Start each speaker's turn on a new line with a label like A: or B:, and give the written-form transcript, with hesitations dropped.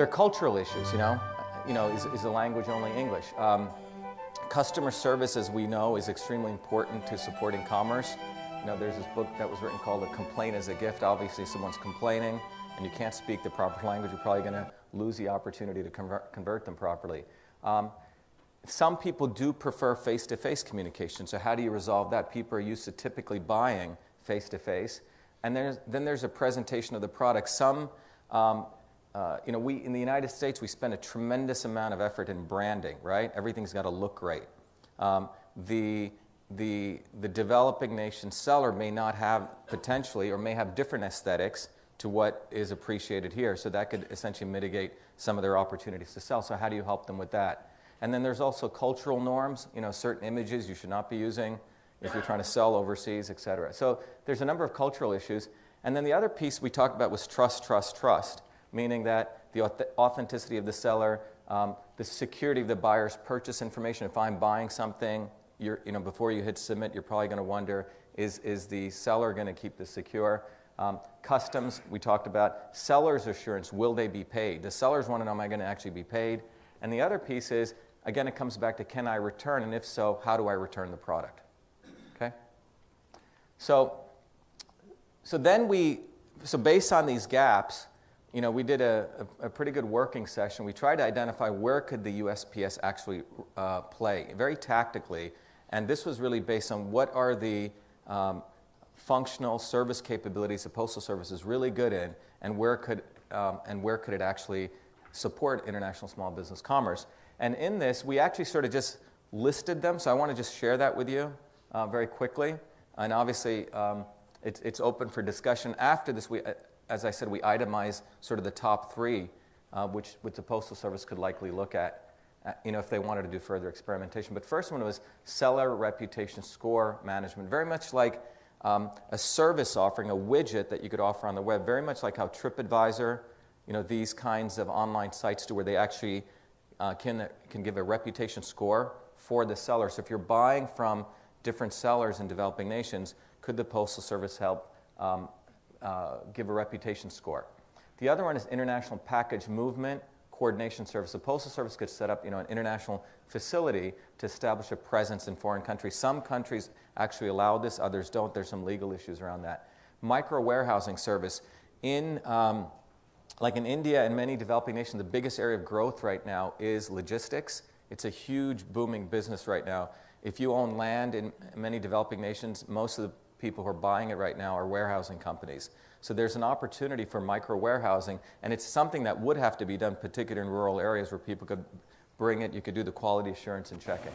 A: are cultural issues, is the language only English? Customer service, as we know, is extremely important to supporting commerce. There's this book that was written called A Complaint is a Gift. Obviously, someone's complaining and you can't speak the proper language, you're probably going to lose the opportunity to convert them properly. Some people do prefer face-to-face communication, so how do you resolve that? People are used to typically buying face-to-face, and then there's a presentation of the product. We in the United States, we spend a tremendous amount of effort in branding, right? Everything's got to look great. The developing nation seller may not have potentially, or may have different aesthetics to what is appreciated here, so that could essentially mitigate some of their opportunities to sell. So how do you help them with that? And then there's also cultural norms, certain images you should not be using if you're trying to sell overseas, et cetera. So there's a number of cultural issues. And then the other piece we talked about was trust, trust, trust, meaning that the authenticity of the seller, the security of the buyer's purchase information. If I'm buying something, before you hit submit, you're probably going to wonder, is the seller going to keep this secure? Customs, we talked about. Seller's assurance, will they be paid? The sellers want to know, am I going to actually be paid? And the other piece is, again, it comes back to, can I return? And if so, how do I return the product? Okay? So based on these gaps, we did a pretty good working session. We tried to identify where could the USPS actually play, very tactically. And this was really based on what are the functional service capabilities the Postal Service is really good in, and where could it actually support international small business commerce. And in this, we actually sort of just listed them, so I want to just share that with you very quickly. And obviously, it's open for discussion. After this, as I said, we itemize sort of the top three, which the Postal Service could likely look at, if they wanted to do further experimentation. But first one was seller reputation score management, very much like a service offering, a widget that you could offer on the web, very much like how TripAdvisor, these kinds of online sites do, where they actually can give a reputation score for the seller. So if you're buying from different sellers in developing nations, could the Postal Service help give a reputation score? The other one is international package movement coordination service. The Postal Service could set up, an international facility to establish a presence in foreign countries. Some countries actually allow this, others don't. There's some legal issues around that. Micro warehousing service. Like in India and many developing nations, the biggest area of growth right now is logistics. It's a huge booming business right now. If you own land in many developing nations, most of the people who are buying it right now are warehousing companies. So there's an opportunity for micro warehousing, and it's something that would have to be done, particularly in rural areas where people could bring it, you could do the quality assurance and check it.